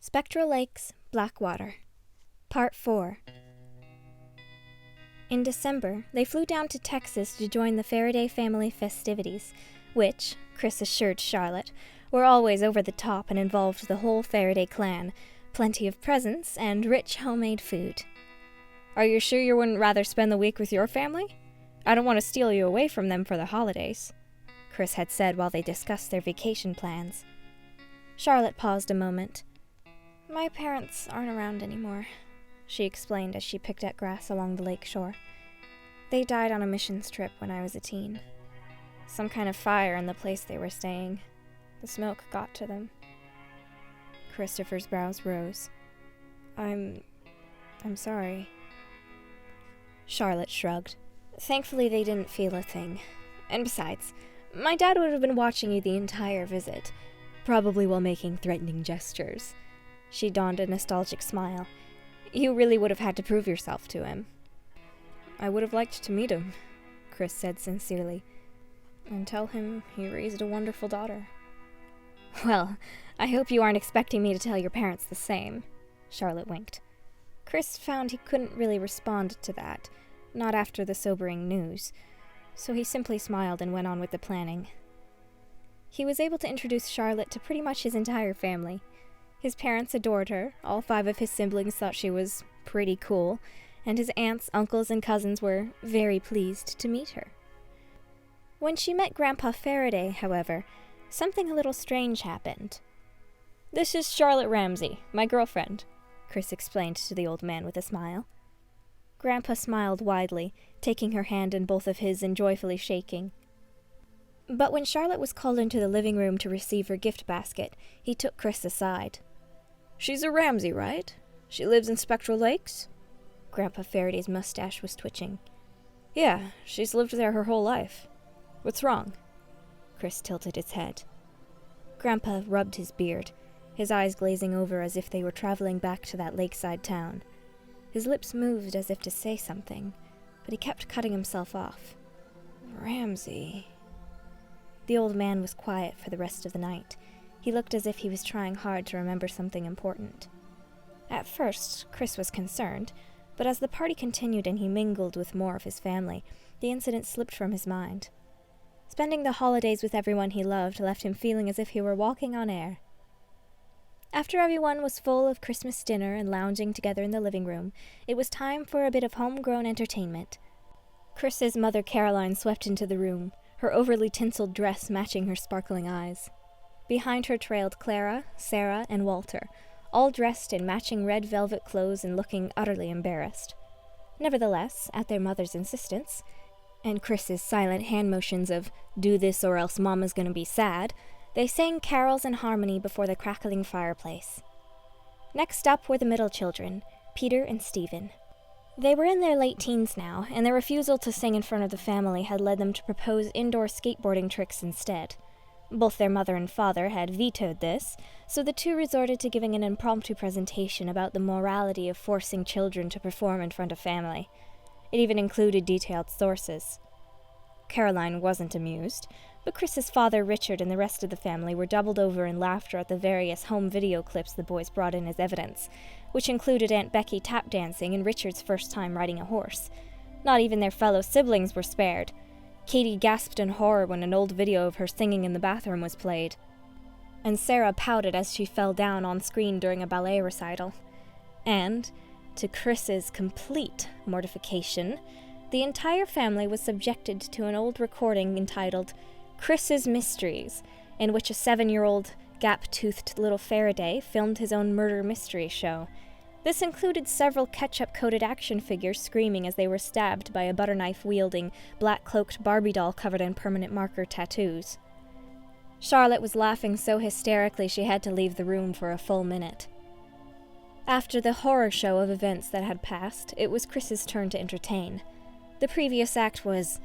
Spectral Lakes, Blackwater. Part 4. In December, they flew down to Texas to join the Faraday family festivities, which, Chris assured Charlotte, were always over the top and involved the whole Faraday clan, plenty of presents, and rich homemade food. "Are you sure you wouldn't rather spend the week with your family? I don't want to steal you away from them for the holidays," Chris had said while they discussed their vacation plans. Charlotte paused a moment. "My parents aren't around anymore," she explained as she picked at grass along the lake shore. "They died on a missions trip when I was a teen. Some kind of fire in the place they were staying. The smoke got to them." Christopher's brows rose. I'm sorry." Charlotte shrugged. "Thankfully they didn't feel a thing. And besides, my dad would have been watching you the entire visit, probably while making threatening gestures." She donned a nostalgic smile. "You really would have had to prove yourself to him." "I would have liked to meet him," Chris said sincerely, "and tell him he raised a wonderful daughter." "Well, I hope you aren't expecting me to tell your parents the same," Charlotte winked. Chris found he couldn't really respond to that, not after the sobering news, so he simply smiled and went on with the planning. He was able to introduce Charlotte to pretty much his entire family. His parents adored her, all 5 of his siblings thought she was pretty cool, and his aunts, uncles, and cousins were very pleased to meet her. When she met Grandpa Faraday, however, something a little strange happened. "This is Charlotte Ramsey, my girlfriend," Chris explained to the old man with a smile. Grandpa smiled widely, taking her hand in both of his and joyfully shaking. But when Charlotte was called into the living room to receive her gift basket, he took Chris aside. "She's a Ramsey, right? She lives in Spectral Lakes?" Grandpa Faraday's mustache was twitching. "Yeah, she's lived there her whole life. What's wrong?" Chris tilted his head. Grandpa rubbed his beard, his eyes glazing over as if they were traveling back to that lakeside town. His lips moved as if to say something, but he kept cutting himself off. "Ramsey." The old man was quiet for the rest of the night. He looked as if he was trying hard to remember something important. At first, Chris was concerned, but as the party continued and he mingled with more of his family, the incident slipped from his mind. Spending the holidays with everyone he loved left him feeling as if he were walking on air. After everyone was full of Christmas dinner and lounging together in the living room, it was time for a bit of homegrown entertainment. Chris's mother Caroline swept into the room, her overly tinseled dress matching her sparkling eyes. Behind her trailed Clara, Sarah, and Walter, all dressed in matching red velvet clothes and looking utterly embarrassed. Nevertheless, at their mother's insistence, and Chris's silent hand motions of, "Do this or else Mama's gonna be sad," they sang carols in harmony before the crackling fireplace. Next up were the middle children, Peter and Stephen. They were in their late teens now, and their refusal to sing in front of the family had led them to propose indoor skateboarding tricks instead. Both their mother and father had vetoed this, so the two resorted to giving an impromptu presentation about the morality of forcing children to perform in front of family. It even included detailed sources. Caroline wasn't amused, but Chris's father, Richard, and the rest of the family were doubled over in laughter at the various home video clips the boys brought in as evidence, which included Aunt Becky tap dancing and Richard's first time riding a horse. Not even their fellow siblings were spared. Katie gasped in horror when an old video of her singing in the bathroom was played. And Sarah pouted as she fell down on screen during a ballet recital. And, to Chris's complete mortification, the entire family was subjected to an old recording entitled Chris's Mysteries, in which a 7-year-old gap-toothed little Faraday filmed his own murder mystery show. This included several ketchup-coated action figures screaming as they were stabbed by a butter knife-wielding, black-cloaked Barbie doll covered in permanent marker tattoos. Charlotte was laughing so hysterically she had to leave the room for a full minute. After the horror show of events that had passed, it was Chris's turn to entertain. The previous act was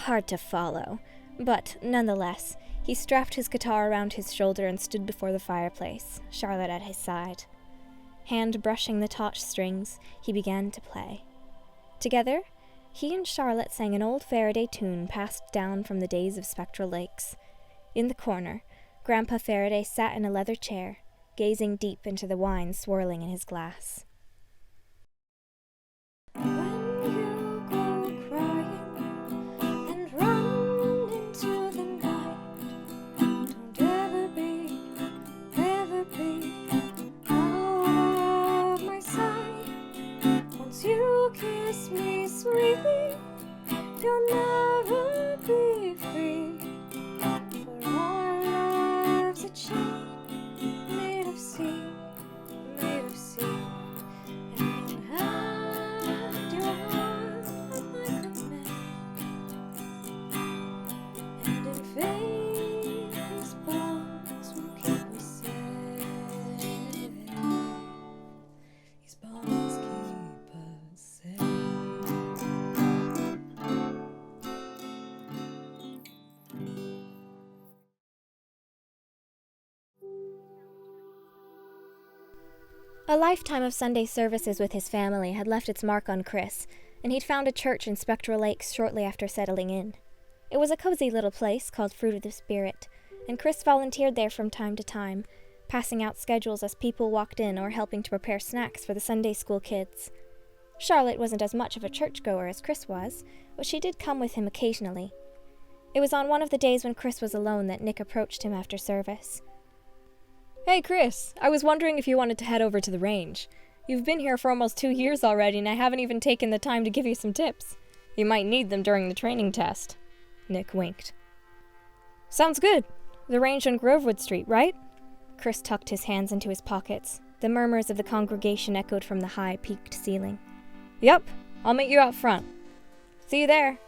hard to follow, but nonetheless, he strapped his guitar around his shoulder and stood before the fireplace, Charlotte at his side. Hand brushing the taut strings, he began to play. Together, he and Charlotte sang an old Faraday tune passed down from the days of Spectral Lakes. In the corner, Grandpa Faraday sat in a leather chair, gazing deep into the wine swirling in his glass. When you go crying and run into the night, don't ever be out of my sight. Once you kiss me sweetly, you'll never be free. For our love's a chain made of sea. And can have your heart like a man. And in faith, these bonds will keep us safe. These bonds keep us safe. A lifetime of Sunday services with his family had left its mark on Chris, and he'd found a church in Spectral Lakes shortly after settling in. It was a cozy little place called Fruit of the Spirit, and Chris volunteered there from time to time, passing out schedules as people walked in or helping to prepare snacks for the Sunday school kids. Charlotte wasn't as much of a churchgoer as Chris was, but she did come with him occasionally. It was on one of the days when Chris was alone that Nick approached him after service. Hey Chris, I was wondering if you wanted to head over to the range. You've been here for almost 2 years already and I haven't even taken the time to give you some tips. You might need them during the training test. Nick winked. Sounds good. The range on Grovewood Street, right? Chris tucked his hands into his pockets. The murmurs of the congregation echoed from the high, peaked ceiling. Yep, I'll meet you out front. See you there.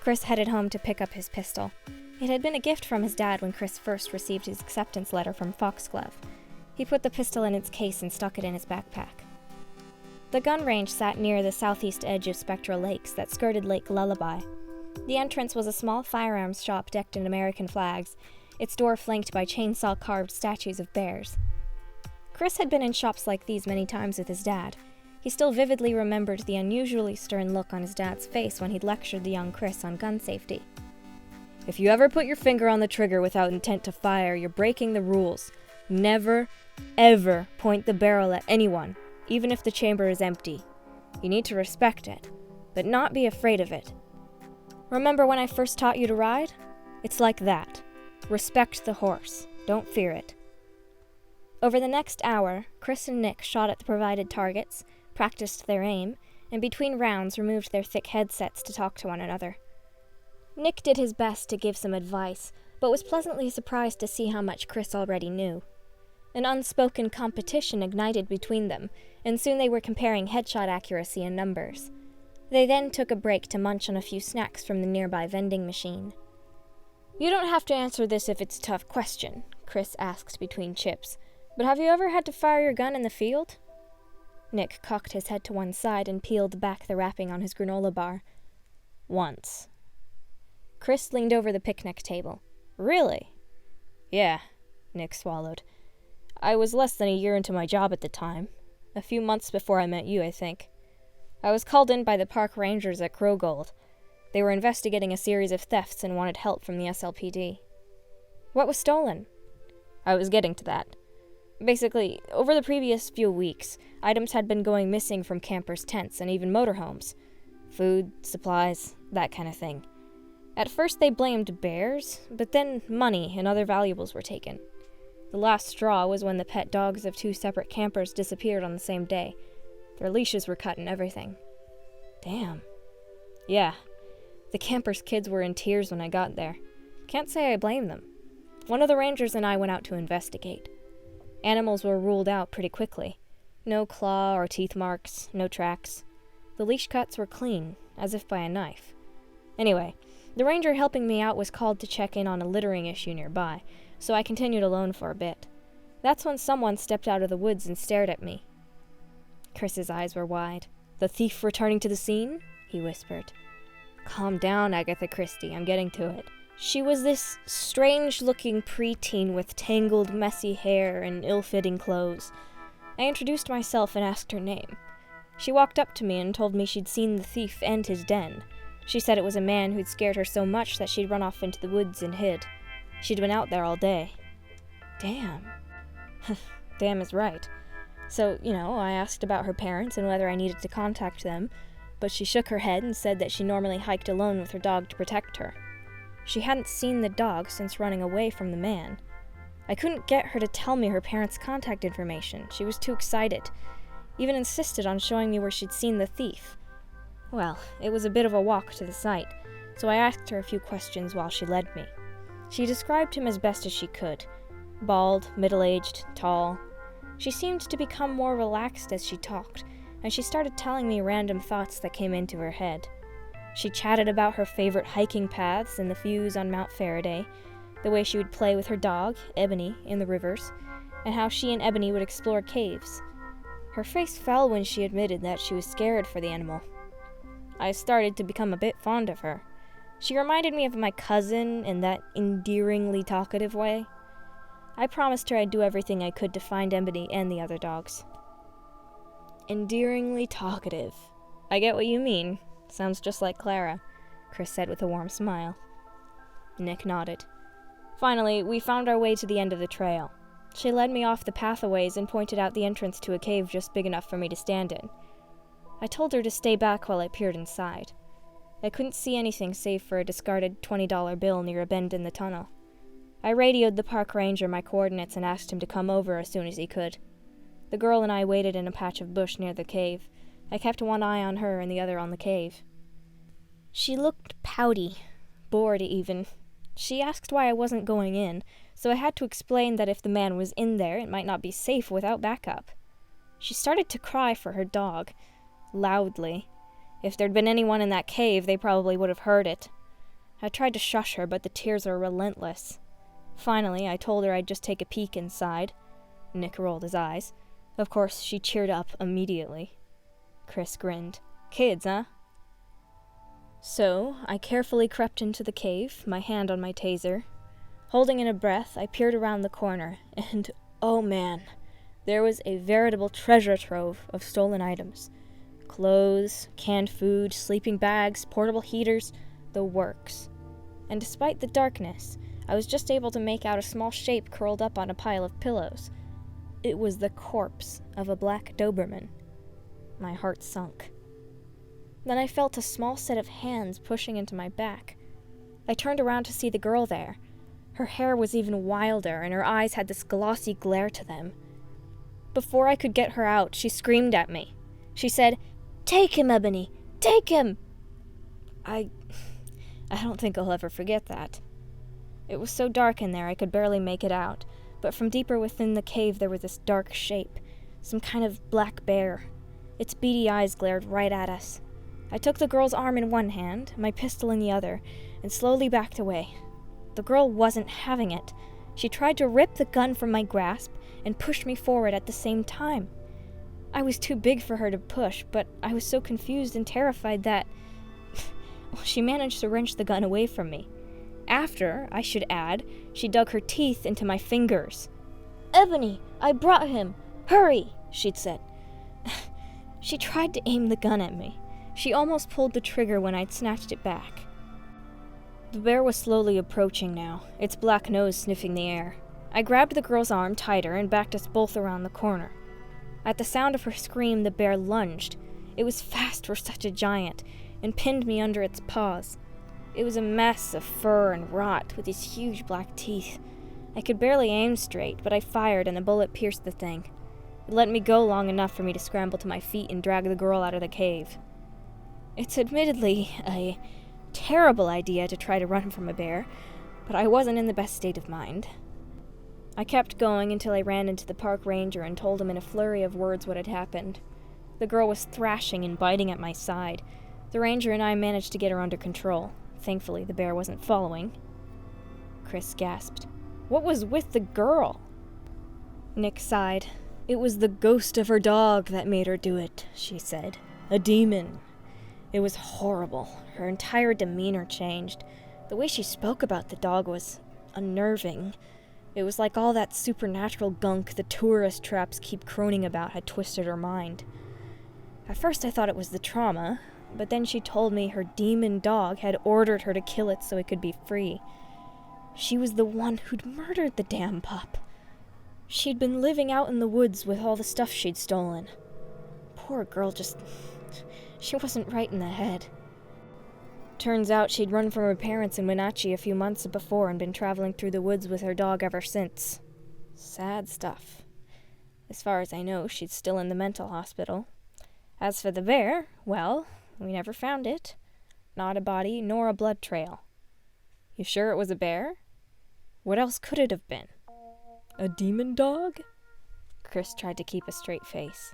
Chris headed home to pick up his pistol. It had been a gift from his dad when Chris first received his acceptance letter from Foxglove. He put the pistol in its case and stuck it in his backpack. The gun range sat near the southeast edge of Spectral Lakes that skirted Lake Lullaby. The entrance was a small firearms shop decked in American flags, its door flanked by chainsaw-carved statues of bears. Chris had been in shops like these many times with his dad. He still vividly remembered the unusually stern look on his dad's face when he'd lectured the young Chris on gun safety. If you ever put your finger on the trigger without intent to fire, you're breaking the rules. Never, ever point the barrel at anyone, even if the chamber is empty. You need to respect it, but not be afraid of it. Remember when I first taught you to ride? It's like that. Respect the horse. Don't fear it. Over the next hour, Chris and Nick shot at the provided targets, practiced their aim, and between rounds removed their thick headsets to talk to one another. Nick did his best to give some advice, but was pleasantly surprised to see how much Chris already knew. An unspoken competition ignited between them, and soon they were comparing headshot accuracy and numbers. They then took a break to munch on a few snacks from the nearby vending machine. You don't have to answer this if it's a tough question, Chris asked between chips, but have you ever had to fire your gun in the field? Nick cocked his head to one side and peeled back the wrapping on his granola bar. Once. Chris leaned over the picnic table. Really? Yeah, Nick swallowed. I was less than a year into my job at the time. A few months before I met you, I think. I was called in by the park rangers at Crowgold. They were investigating a series of thefts and wanted help from the SLPD. What was stolen? I was getting to that. Basically, over the previous few weeks, items had been going missing from campers' tents and even motorhomes. Food, supplies, that kind of thing. At first they blamed bears, but then money and other valuables were taken. The last straw was when the pet dogs of 2 separate campers disappeared on the same day. Their leashes were cut and everything. Damn. Yeah. The campers' kids were in tears when I got there. Can't say I blame them. One of the rangers and I went out to investigate. Animals were ruled out pretty quickly. No claw or teeth marks, no tracks. The leash cuts were clean, as if by a knife. Anyway, the ranger helping me out was called to check in on a littering issue nearby, so I continued alone for a bit. That's when someone stepped out of the woods and stared at me. Chris's eyes were wide. "The thief returning to the scene?" he whispered. "Calm down, Agatha Christie, I'm getting to it." She was this strange-looking preteen with tangled, messy hair and ill-fitting clothes. I introduced myself and asked her name. She walked up to me and told me she'd seen the thief and his den. She said it was a man who'd scared her so much that she'd run off into the woods and hid. She'd been out there all day. Damn. Damn is right. So, I asked about her parents and whether I needed to contact them, but she shook her head and said that she normally hiked alone with her dog to protect her. She hadn't seen the dog since running away from the man. I couldn't get her to tell me her parents' contact information. She was too excited. Even insisted on showing me where she'd seen the thief. Well, it was a bit of a walk to the site, so I asked her a few questions while she led me. She described him as best as she could. Bald, middle-aged, tall. She seemed to become more relaxed as she talked, and she started telling me random thoughts that came into her head. She chatted about her favorite hiking paths and the views on Mount Faraday, the way she would play with her dog, Ebony, in the rivers, and how she and Ebony would explore caves. Her face fell when she admitted that she was scared for the animal. I started to become a bit fond of her. She reminded me of my cousin in that endearingly talkative way. I promised her I'd do everything I could to find Ebony and the other dogs. Endearingly talkative. I get what you mean. Sounds just like Clara, Chris said with a warm smile. Nick nodded. Finally, we found our way to the end of the trail. She led me off the pathways and pointed out the entrance to a cave just big enough for me to stand in. I told her to stay back while I peered inside. I couldn't see anything save for a discarded $20 bill near a bend in the tunnel. I radioed the park ranger my coordinates and asked him to come over as soon as he could. The girl and I waited in a patch of bush near the cave. I kept one eye on her and the other on the cave. She looked pouty, bored even. She asked why I wasn't going in, so I had to explain that if the man was in there, it might not be safe without backup. She started to cry for her dog, loudly. If there'd been anyone in that cave, they probably would have heard it. I tried to shush her, but the tears were relentless. Finally, I told her I'd just take a peek inside. Nick rolled his eyes. Of course, she cheered up immediately. Chris grinned. Kids, huh? So, I carefully crept into the cave, my hand on my taser. Holding in a breath, I peered around the corner, and, oh man, there was a veritable treasure trove of stolen items. Clothes, canned food, sleeping bags, portable heaters, the works. And despite the darkness, I was just able to make out a small shape curled up on a pile of pillows. It was the corpse of a black Doberman. My heart sunk. Then I felt a small set of hands pushing into my back. I turned around to see the girl there. Her hair was even wilder, and her eyes had this glossy glare to them. Before I could get her out, she screamed at me. She said, "Take him, Ebony! Take him!" I don't think I'll ever forget that. It was so dark in there I could barely make it out, but from deeper within the cave there was this dark shape, some kind of black bear. Its beady eyes glared right at us. I took the girl's arm in one hand, my pistol in the other, and slowly backed away. The girl wasn't having it. She tried to rip the gun from my grasp and pushed me forward at the same time. I was too big for her to push, but I was so confused and terrified that she managed to wrench the gun away from me. After, I should add, she dug her teeth into my fingers. "Ebony, I brought him! Hurry!" she'd said. She tried to aim the gun at me. She almost pulled the trigger when I'd snatched it back. The bear was slowly approaching now, its black nose sniffing the air. I grabbed the girl's arm tighter and backed us both around the corner. At the sound of her scream, the bear lunged. It was fast for such a giant, and pinned me under its paws. It was a mess of fur and rot, with these huge black teeth. I could barely aim straight, but I fired and a bullet pierced the thing. It let me go long enough for me to scramble to my feet and drag the girl out of the cave. It's admittedly a terrible idea to try to run from a bear, but I wasn't in the best state of mind. I kept going until I ran into the park ranger and told him in a flurry of words what had happened. The girl was thrashing and biting at my side. The ranger and I managed to get her under control. Thankfully, the bear wasn't following. Chris gasped. What was with the girl? Nick sighed. It was the ghost of her dog that made her do it, she said. A demon. It was horrible. Her entire demeanor changed. The way she spoke about the dog was unnerving. It was like all that supernatural gunk the tourist traps keep croning about had twisted her mind. At first I thought it was the trauma, but then she told me her demon dog had ordered her to kill it so it could be free. She was the one who'd murdered the damn pup. She'd been living out in the woods with all the stuff she'd stolen. Poor girl, she wasn't right in the head. Turns out she'd run from her parents in Wenatchee a few months before and been traveling through the woods with her dog ever since. Sad stuff. As far as I know, she's still in the mental hospital. As for the bear, well, we never found it. Not a body, nor a blood trail. You sure it was a bear? What else could it have been? A demon dog? Chris tried to keep a straight face.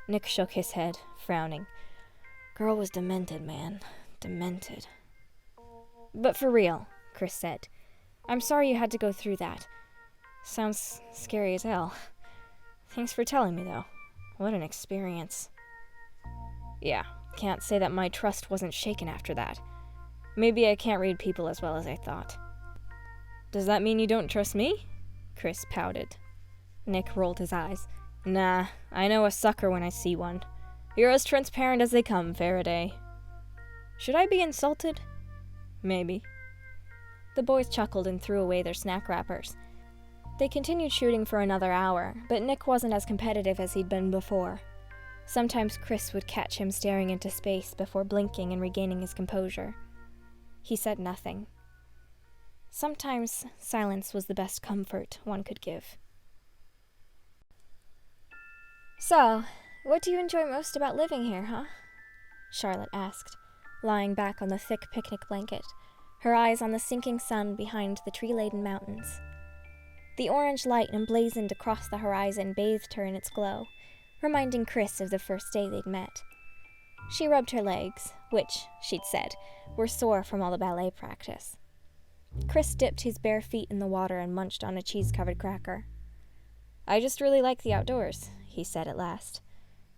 Nick shook his head, frowning. Girl was demented, man. Demented. But for real, Chris said. I'm sorry you had to go through that. Sounds scary as hell. Thanks for telling me, though. What an experience. Yeah, can't say that my trust wasn't shaken after that. Maybe I can't read people as well as I thought. Does that mean you don't trust me? Chris pouted. Nick rolled his eyes. Nah, I know a sucker when I see one. You're as transparent as they come, Faraday. Should I be insulted? Maybe. The boys chuckled and threw away their snack wrappers. They continued shooting for another hour, but Nick wasn't as competitive as he'd been before. Sometimes Chris would catch him staring into space before blinking and regaining his composure. He said nothing. Sometimes silence was the best comfort one could give. So, what do you enjoy most about living here, huh? Charlotte asked, lying back on the thick picnic blanket, her eyes on the sinking sun behind the tree-laden mountains. The orange light emblazoned across the horizon bathed her in its glow, reminding Chris of the first day they'd met. She rubbed her legs, which, she'd said, were sore from all the ballet practice. Chris dipped his bare feet in the water and munched on a cheese-covered cracker. I just really like the outdoors, he said at last.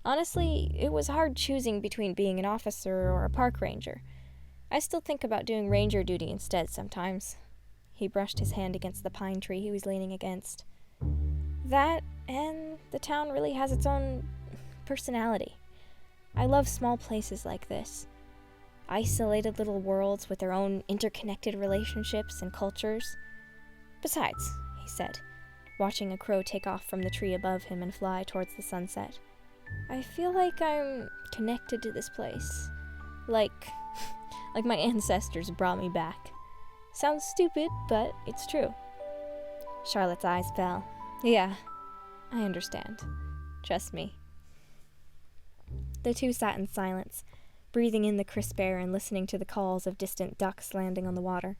Honestly, it was hard choosing between being an officer or a park ranger. I still think about doing ranger duty instead sometimes. He brushed his hand against the pine tree he was leaning against. That, and the town really has its own personality. I love small places like this. Isolated little worlds with their own interconnected relationships and cultures. Besides, he said, watching a crow take off from the tree above him and fly towards the sunset, I feel like I'm connected to this place. Like my ancestors brought me back. Sounds stupid, but it's true. Charlotte's eyes fell. Yeah, I understand. Trust me. The two sat in silence, breathing in the crisp air and listening to the calls of distant ducks landing on the water.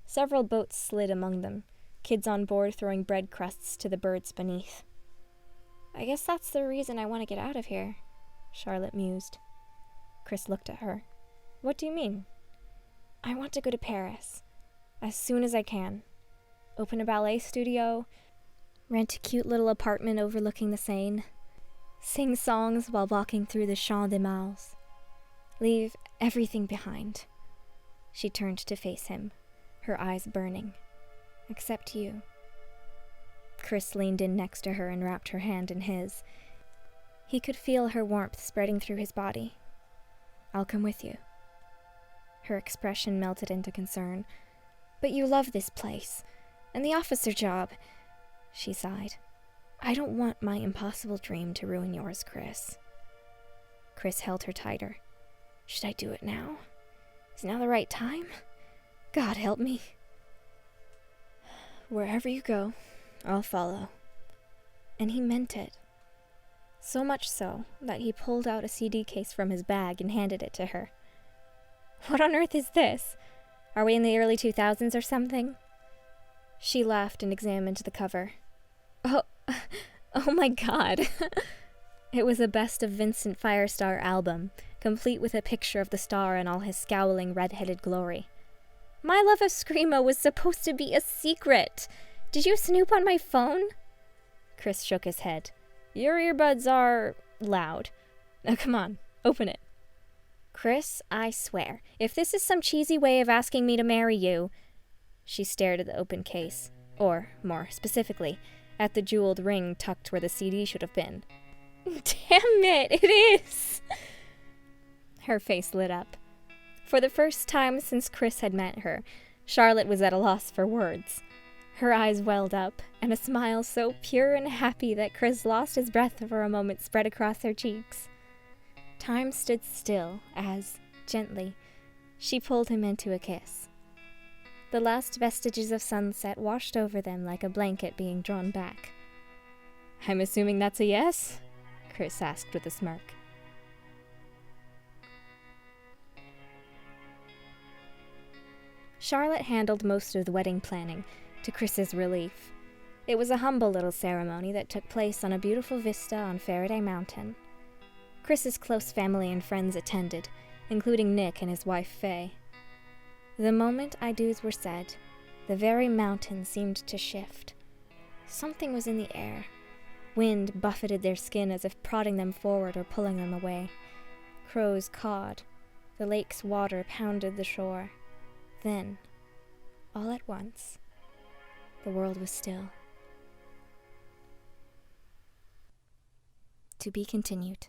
Several boats slid among them, kids on board throwing bread crusts to the birds beneath. I guess that's the reason I want to get out of here, Charlotte mused. Chris looked at her. What do you mean? I want to go to Paris, as soon as I can. Open a ballet studio, rent a cute little apartment overlooking the Seine, sing songs while walking through the Champs de Mars. Leave everything behind. She turned to face him, her eyes burning. Except you. Chris leaned in next to her and wrapped her hand in his. He could feel her warmth spreading through his body. I'll come with you. Her expression melted into concern. But you love this place, and the officer job, she sighed. I don't want my impossible dream to ruin yours, Chris. Chris held her tighter. Should I do it now? Is now the right time? God help me. Wherever you go, I'll follow. And he meant it. So much so that he pulled out a CD case from his bag and handed it to her. What on earth is this? Are we in the early 2000s or something? She laughed and examined the cover. Oh my God. It was a Best of Vincent Firestar album, complete with a picture of the star in all his scowling red-headed glory. My love of Screamo was supposed to be a secret. Did you snoop on my phone? Chris shook his head. Your earbuds are loud. Now come on, open it. Chris, I swear, if this is some cheesy way of asking me to marry you... She stared at the open case, or, more specifically, at the jeweled ring tucked where the CD should have been. Damn it, it is! Her face lit up. For the first time since Chris had met her, Charlotte was at a loss for words. Her eyes welled up, and a smile so pure and happy that Chris lost his breath for a moment spread across her cheeks. Time stood still as, gently, she pulled him into a kiss. The last vestiges of sunset washed over them like a blanket being drawn back. "I'm assuming that's a yes?" Chris asked with a smirk. Charlotte handled most of the wedding planning, to Chris's relief. It was a humble little ceremony that took place on a beautiful vista on Faraday Mountain. Chris's close family and friends attended, including Nick and his wife Faye. The moment I-dos were said, the very mountain seemed to shift. Something was in the air. Wind buffeted their skin as if prodding them forward or pulling them away. Crows cawed. The lake's water pounded the shore. Then, all at once, the world was still. To be continued.